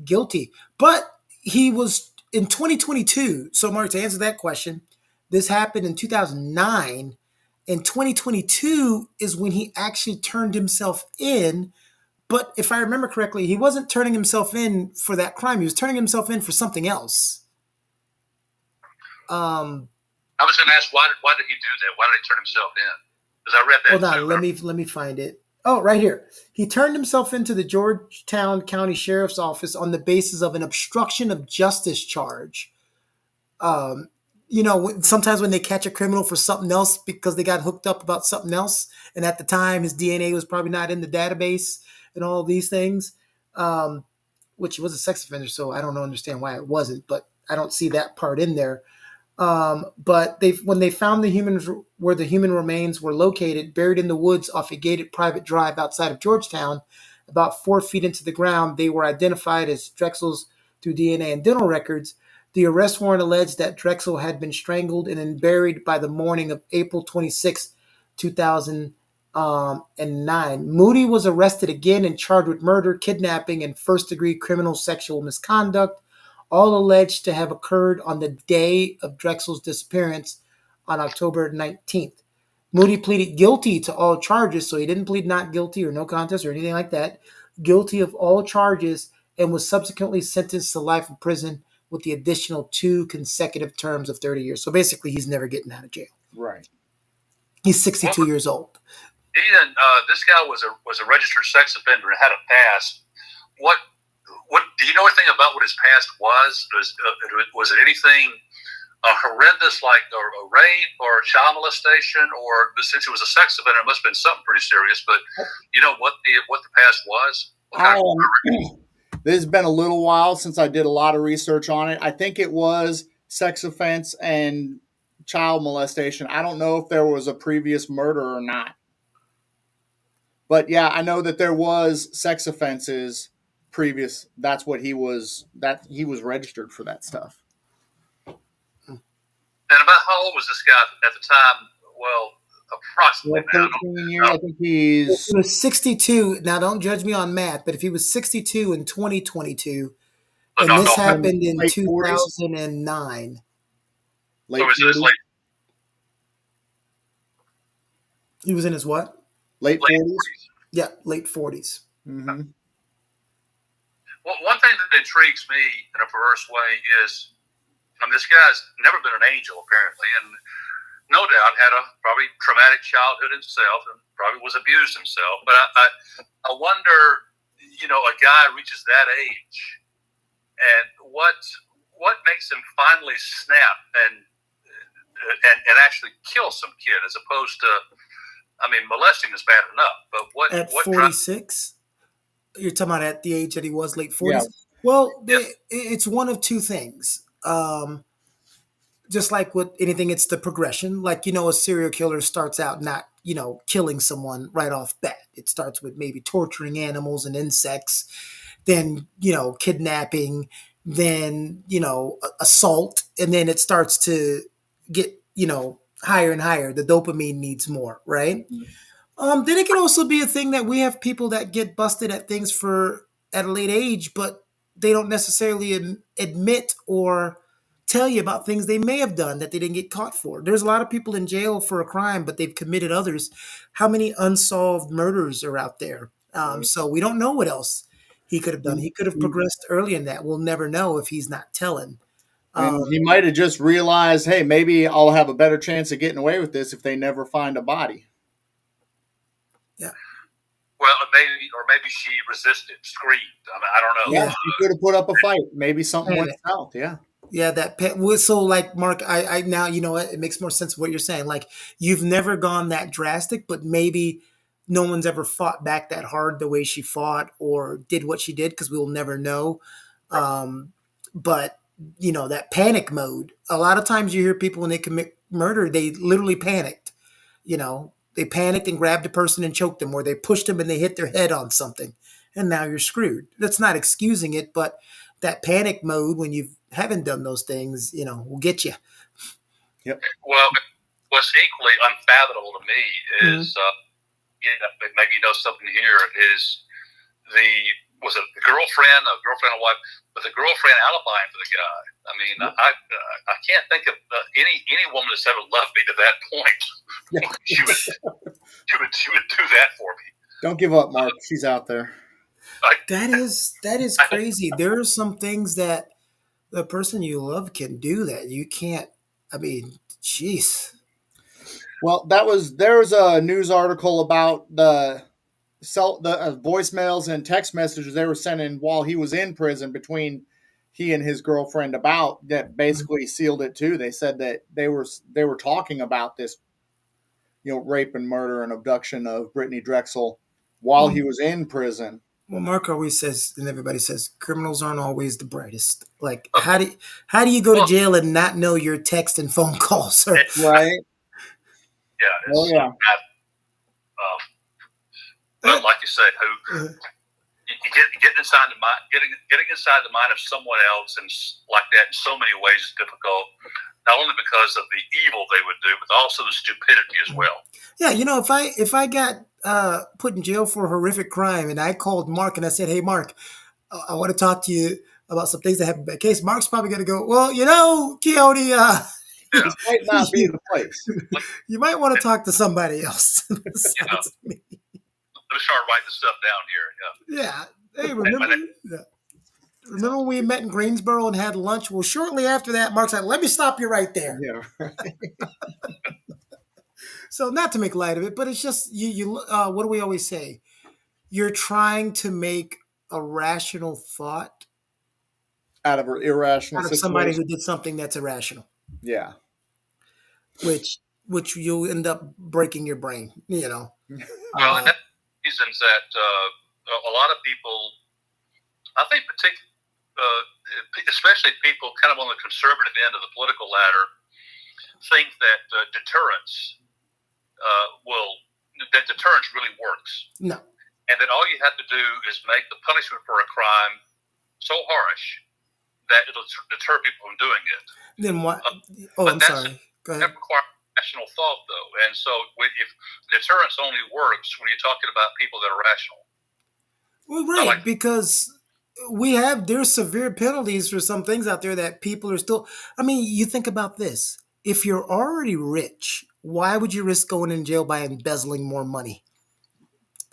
guilty. But he was in 2022. So, Mark, to answer that question, this happened in 2009. In 2022 is when he actually turned himself in. But if I remember correctly, he wasn't turning himself in for that crime. He was turning himself in for something else. I was going to ask why did he do that? Why did he turn himself in? Because I read that. Hold on, let me find it. Oh, right here. He turned himself into the Georgetown County Sheriff's Office on the basis of an obstruction of justice charge. Um, you know, sometimes when they catch a criminal for something else because they got hooked up about something else, and at the time his DNA was probably not in the database and all these things, which he was a sex offender, so I don't understand why it wasn't, but I don't see that part in there. But they when they found the humans where the human remains were located, buried in the woods off a gated private drive outside of Georgetown, about 4 feet into the ground, they were identified as Drexel's through DNA and dental records. The arrest warrant alleged that Drexel had been strangled and then buried by the morning of April 26, 2009. Moody was arrested again and charged with murder, kidnapping, and first-degree criminal sexual misconduct, all alleged to have occurred on the day of Drexel's disappearance on October 19th. Moody pleaded guilty to all charges, so he didn't plead not guilty or no contest or anything like that. Guilty of all charges and was subsequently sentenced to life in prison with the additional 2 consecutive terms of 30 years. So basically, he's never getting out of jail. Right. He's 62 years old. This guy was a registered sex offender and had a past. What do you know anything about what his past was? Was it anything horrendous like a rape or child molestation, or since he was a sex offender, it must have been something pretty serious? But you know what the past was? This has been a little while since I did a lot of research on it. I think it was sex offense and child molestation. I don't know if there was a previous murder or not. But yeah, I know that there was sex offenses previous. That's what he was registered for that stuff. And about how old was this guy at the time? Well, approximately. 13 years. I think He was 62. Now, don't judge me on math, but if he was 62 in 2022, and this happened in 2009. Late 40s? He was in his what? Late 40s? Yeah, late 40s. Mm-hmm. Well, one thing that intrigues me in a perverse way is, this guy's never been an angel, apparently, and no doubt had a probably traumatic childhood himself and probably was abused himself. But I wonder, a guy reaches that age, and what makes him finally snap and actually kill some kid, as opposed to, molesting is bad enough. But at 46? You're talking about at the age that he was, late 40s? Yeah. Well, it's one of two things. Just like with anything, it's the progression. Like, a serial killer starts out not, killing someone right off bat. It starts with maybe torturing animals and insects, then, kidnapping, then, assault, and then it starts to get, higher and higher. The dopamine needs more, right? Mm-hmm. Then it can also be a thing that we have people that get busted at things at a late age, but they don't necessarily admit or tell you about things they may have done that they didn't get caught for. There's a lot of people in jail for a crime, but they've committed others. How many unsolved murders are out there? So we don't know what else he could have done. He could have progressed early in that. We'll never know if he's not telling. And he might have just realized, hey, maybe I'll have a better chance of getting away with this if they never find a body. Yeah. Well, maybe she resisted, screamed. I don't know. Yeah, she could have put up a fight. Maybe something went south. Yeah. Yeah, so like Mark, I now it makes more sense what you're saying. Like, you've never gone that drastic, but maybe no one's ever fought back that hard the way she fought or did what she did, because we will never know. But that panic mode. A lot of times you hear people when they commit murder, they literally panicked. They panicked and grabbed a person and choked them, or they pushed them and they hit their head on something, and now you're screwed. That's not excusing it, but that panic mode when you haven't done those things, will get you. Yep. Well, what's equally unfathomable to me is, maybe you know something here, is was it the girlfriend or wife, but the girlfriend alibi for the guy. I mean, I can't think of any woman that's ever loved me to that point. she would do that for me. Don't give up, Mark. She's out there. That is crazy. There are some things that the person you love can do that you can't. I mean, jeez. Well, there was a news article about the voicemails and text messages they were sending while he was in prison between he and his girlfriend about that basically sealed it too. They said that they were talking about this, rape and murder and abduction of Brittanee Drexel while he was in prison. Well, Mark always says, and everybody says, criminals aren't always the brightest. Like, how do you go to jail and not know your text and phone calls? Right. Yeah. Oh, yeah. But like you say, getting inside the mind, getting inside the mind of someone else, and like that in so many ways is difficult. Not only because of the evil they would do, but also the stupidity as well. Yeah, if I got put in jail for a horrific crime, and I called Mark and I said, "Hey, Mark, I want to talk to you about some things that happened in that case." Mark's probably going to go, "Well, Keone, this might not be the place. You might want to talk to somebody else." Let me start writing this stuff down here. Yeah. Hey, remember when we met in Greensboro and had lunch? Well, shortly after that, Mark's like, "Let me stop you right there." Yeah. So, not to make light of it, but it's just you. What do we always say? You're trying to make a rational thought out of an irrational situation. Somebody who did something that's irrational. Yeah. Which you'll end up breaking your brain. Well, and that's reasons that a lot of people, I think, especially people kind of on the conservative end of the political ladder, think that deterrence really works. No. And that all you have to do is make the punishment for a crime so harsh that it'll deter people from doing it. Then what? I'm sorry. Go ahead. That requires rational thought, though. And so if deterrence only works when you're talking about people that are rational. Well, right, because there's severe penalties for some things out there that people are still. I mean, you think about this. If you're already rich, why would you risk going in jail by embezzling more money?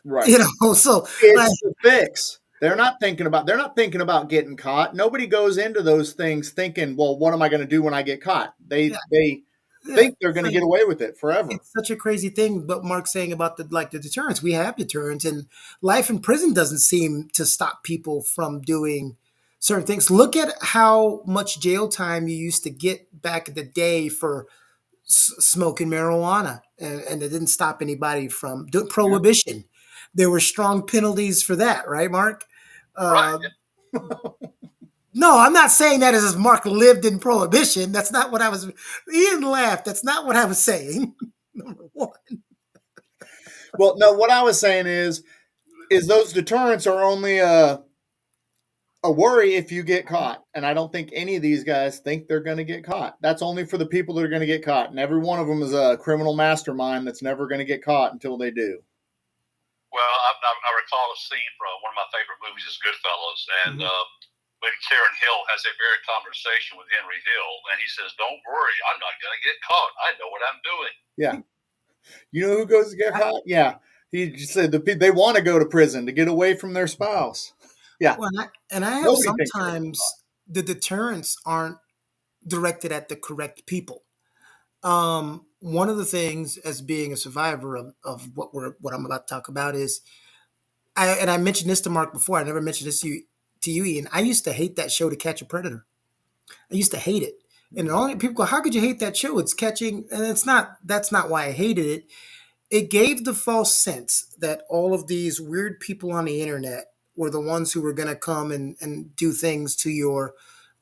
Right. So it's the fix. They're not thinking about getting caught. Nobody goes into those things thinking, well, what am I going to do when I get caught? They think they're going to get away with it forever. It's such a crazy thing. But Mark's saying about the deterrence. We have deterrence, and life in prison doesn't seem to stop people from doing certain things. Look at how much jail time you used to get back in the day for smoking marijuana, and it didn't stop anybody from doing prohibition. Yeah. There were strong penalties for that, right, Mark? Right. No, I'm not saying that as Mark lived in prohibition. That's not what I was. Ian laughed. That's not what I was saying. Number one. Well, no, what I was saying is those deterrents are only a worry if you get caught. And I don't think any of these guys think they're going to get caught. That's only for the people that are going to get caught. And every one of them is a criminal mastermind that's never going to get caught until they do. Well, I recall a scene from one of my favorite movies is Goodfellas. And when Karen Hill has a very conversation with Henry Hill, and he says, "Don't worry, I'm not going to get caught. I know what I'm doing." Yeah. You know who goes to get caught? Yeah. He said they want to go to prison to get away from their spouse. Yeah. Well, I have sometimes the deterrents aren't directed at the correct people. One of the things as being a survivor of what I'm about to talk about is, I mentioned this to Mark before. I never mentioned this to you, Ian. I used to hate that show, To Catch a Predator. I used to hate it. And all people go, "How could you hate that show? It's catching," and that's not why I hated it. It gave the false sense that all of these weird people on the internet were the ones who were going to come and do things to your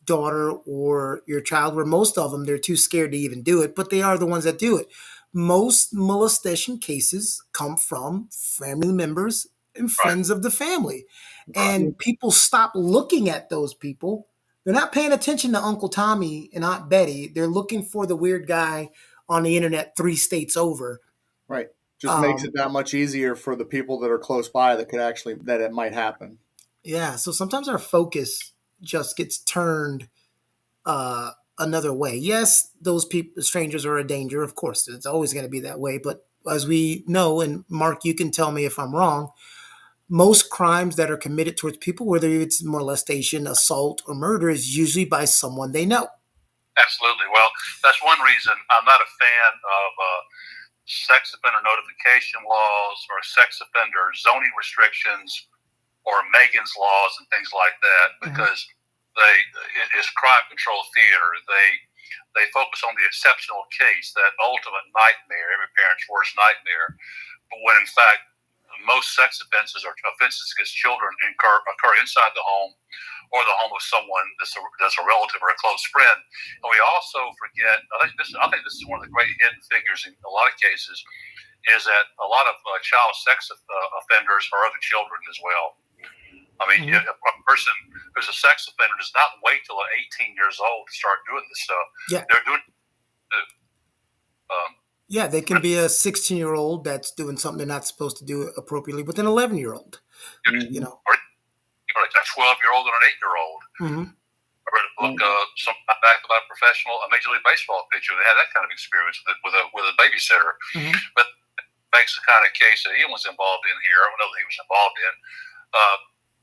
daughter or your child, where most of them, they're too scared to even do it, but they are the ones that do it. Most molestation cases come from family members and Right. friends of the family. Right. And people stop looking at those people. They're not paying attention to Uncle Tommy and Aunt Betty. They're looking for the weird guy on the internet 3 states over. Right. Just makes Um, it that much easier for the people that are close by that could actually that it might happen. yeah, so sometimes our focus just gets turned another way. Yes, those people, strangers, are a danger. Of course, it's always going to be that way. But as we know, and Mark, you can tell me if I'm wrong, most crimes that are committed towards people, whether it's molestation, assault, or murder, is usually by someone they know. Absolutely. Well, that's one reason I'm not a fan of sex offender notification laws or sex offender zoning restrictions or Megan's laws and things like that, because it is crime control theater. They focus on the exceptional case, that ultimate nightmare, every parent's worst nightmare. But when in fact most sex offenses or offenses against children occur inside the home or the home of someone that's a relative or a close friend. And we also forget, I think this is one of the great hidden figures in a lot of cases, is that a lot of child sex offenders are other children as well. I mean, a person who's a sex offender does not wait till they're 18 years old to start doing this stuff. Yeah. They're doing Yeah, they can be a 16-year-old that's doing something they're not supposed to do appropriately with an 11-year-old. You know, or a 12-year-old and an 8-year-old. Mm-hmm. I read a book some time back about a Major League Baseball pitcher that had that kind of experience with a babysitter. Mm-hmm. But it makes the kind of case that he was involved in here. I don't know that he was involved in,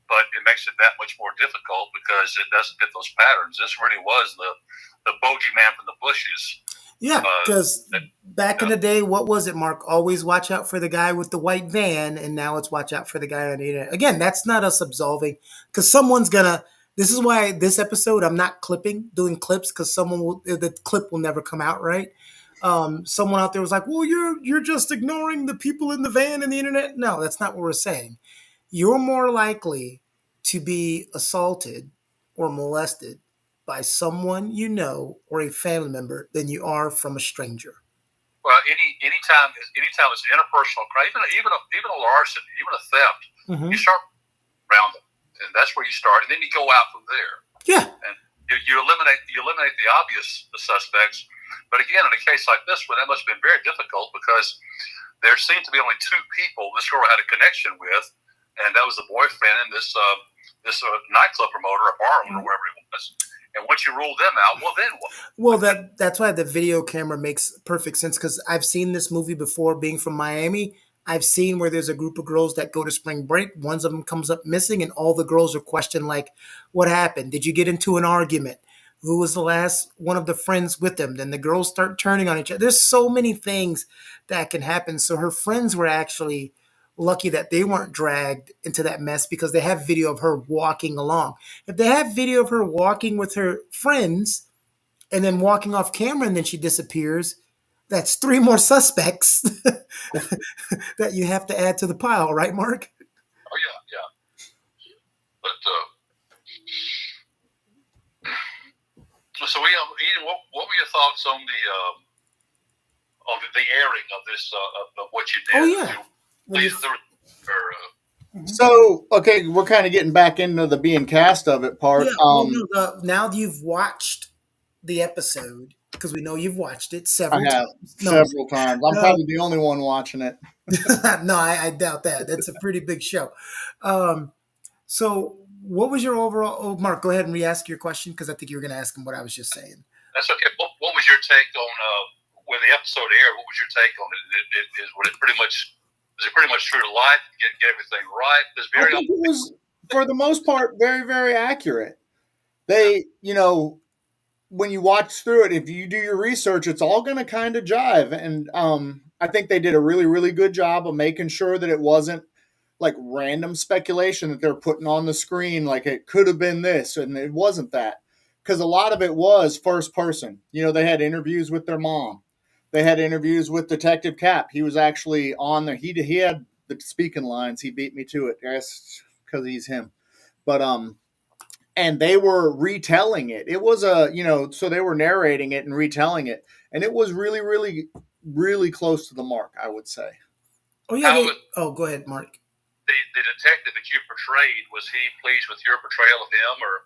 but it makes it that much more difficult because it doesn't fit those patterns. This really was the bogey man from the bushes. Yeah, because back in the day, what was it, Mark? Always watch out for the guy with the white van, and now it's watch out for the guy on the internet. Again, that's not us absolving, because someone's gonna. This is why this episode I'm not doing clips, because the clip will never come out right. Someone out there was like, "Well, you're just ignoring the people in the van and the internet." No, that's not what we're saying. You're more likely to be assaulted or molested by someone you know or a family member than you are from a stranger. Well, anytime it's an interpersonal crime, even a larceny, even a theft, you start around them, and that's where you start, and then you go out from there. Yeah, and you eliminate the obvious suspects. But again, in a case like this one, that must have been very difficult because there seemed to be only two people this girl had a connection with, and that was the boyfriend and this nightclub promoter, a bar owner, wherever it was. And once you rule them out, well, then what? Well, that's why the video camera makes perfect sense, because I've seen this movie before. Being from Miami, I've seen where there's a group of girls that go to spring break. One of them comes up missing, and all the girls are questioned, like, "What happened? Did you get into an argument? Who was the last one of the friends with them?" Then the girls start turning on each other. There's so many things that can happen. So her friends were actually lucky that they weren't dragged into that mess, because they have video of her walking along. If they have video of her walking with her friends and then walking off camera and then she disappears, that's 3 more suspects that you have to add to the pile, right, Mark? Oh yeah. But so Ian, what were your thoughts on the airing of this of what you did? Oh yeah. So, okay, we're kind of getting back into the being cast of it part. Yeah, now that you've watched the episode, because we know you've watched it several times. Several times. I'm probably the only one watching it. No, I doubt that. That's a pretty big show. So what was your overall... Oh, Mark, go ahead and re-ask your question, because I think you were going to ask him what I was just saying. That's okay. What was your take on when the episode aired? What was your take on it? Was it pretty much true to life? Get everything right? I think it was, for the most part, very, very accurate. They, when you watch through it, if you do your research, it's all going to kind of jive. And I think they did a really, really good job of making sure that it wasn't like random speculation that they're putting on the screen, like it could have been this, and it wasn't that. Because a lot of it was first person. They had interviews with their mom. They had interviews with Detective Cap. He was actually on there. He had the speaking lines. He beat me to it. Yes, because he's him. But and they were retelling it. It was so they were narrating it and retelling it, and it was really, really, really close to the mark, I would say. Oh yeah. Go ahead, Mark. The detective that you portrayed, was he pleased with your portrayal of him, or?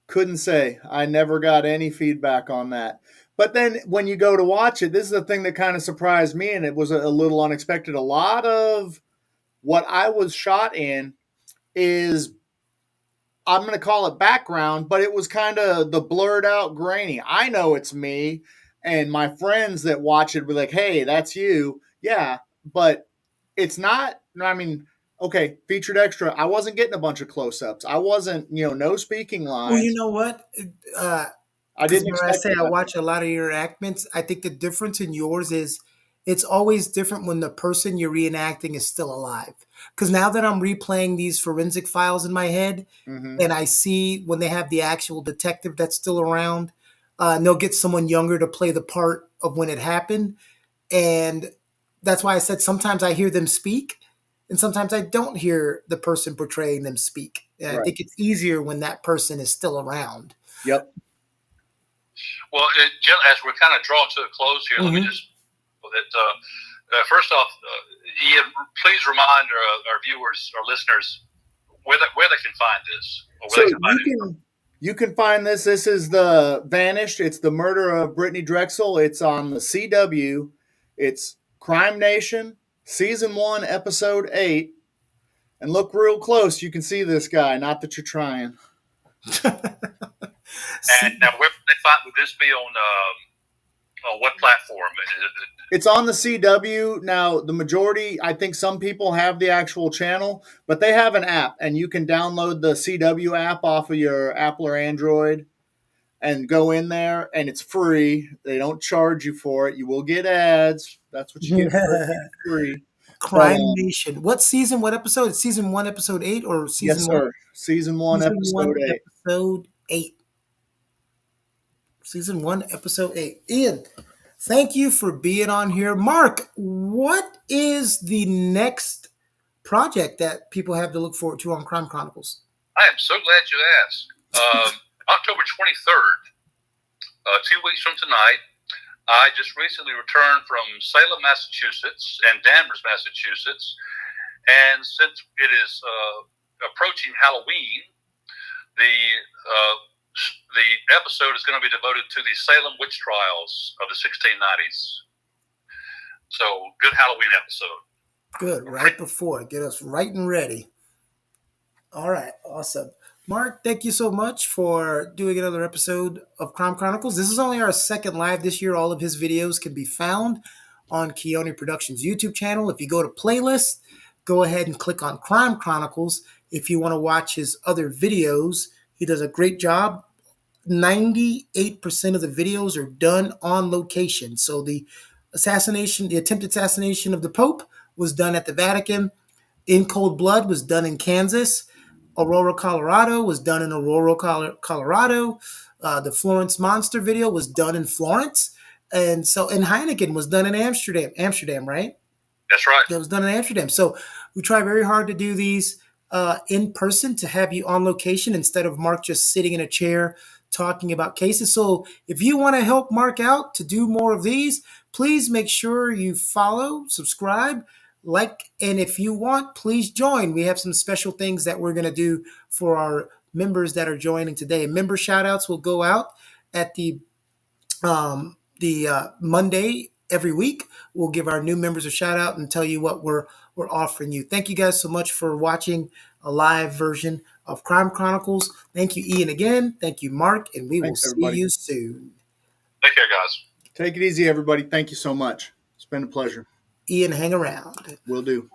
Couldn't say. I never got any feedback on that. But then when you go to watch it, this is the thing that kind of surprised me, and it was a little unexpected. A lot of what I was shot in is, I'm going to call it background, but it was kind of the blurred out grainy. I know it's me, and my friends that watch it be like, hey, that's you. Yeah, but it's not. I mean, okay, featured extra. I wasn't getting a bunch of close ups. I wasn't, no speaking lines. Well, you know what? I didn't when I expect say I that. watch a lot of your reenactments, I think the difference in yours is it's always different when the person you're reenacting is still alive. Because now that I'm replaying these forensic files in my head, Mhm. and I see when they have the actual detective that's still around, and they'll get someone younger to play the part of when it happened. And that's why I said sometimes I hear them speak, and sometimes I don't hear the person portraying them speak. And I Right. think it's easier when that person is still around. Yep. Well, as we're kind of drawing to a close here, let me just first off, Ian, please remind our viewers, our listeners, where they can find this. Or where So they can find you can find this. This is the Vanished. It's the murder of Brittanee Drexel. It's on the CW. It's Crime Nation, season 1, episode 8. And look real close. You can see this guy. Not that you're trying. And now, where would they find? Would this be on what platform? It's on the CW. Now, the majority, I think some people have the actual channel, but they have an app, and you can download the CW app off of your Apple or Android and go in there, and it's free. They don't charge you for it. You will get ads. That's what you get for it. It's free. Crime Nation. What season? What episode? It's season 1, episode 8, or season Yes, 1? sir. Season 1, Season episode 1, 8. episode 8. Season 1, episode 8. Ian, thank you for being on here. Mark, what is the next project that people have to look forward to on Crime Chronicles? I am so glad you asked. October 23rd, 2 weeks from tonight, I just recently returned from Salem, Massachusetts, and Danvers, Massachusetts. And since it is approaching Halloween, the episode is going to be devoted to the Salem witch trials of the 1690s. So, good Halloween episode. Good, right before. Get us right and ready. All right, awesome. Mark, thank you so much for doing another episode of Crime Chronicles. This is only our second live this year. All of his videos can be found on Keone Productions YouTube channel. If you go to playlist, go ahead and click on Crime Chronicles. If you want to watch his other videos, he does a great job. 98% of the videos are done on location. So the attempted assassination of the Pope was done at the Vatican. In Cold Blood was done in Kansas. Aurora, Colorado was done in Aurora, Colorado. The Florence Monster video was done in Florence. And Heineken was done in Amsterdam, right? That's right. That was done in Amsterdam. So we try very hard to do these in person, to have you on location instead of Mark just sitting in a chair talking about cases. So if you want to help Mark out to do more of these, please make sure you follow, subscribe, and if you want, please join. We have some special things that we're going to do for our members that are joining today. Member shout outs will go out at the Monday every week. We'll give our new members a shout out and tell you what we're offering you. Thank you guys so much for watching a live version of Crime Chronicles. Thank you, Ian, again. Thank you, Mark, and we will see you soon. Take care, guys. Take it easy, everybody. Thank you so much. It's been a pleasure. Ian, hang around. Will do.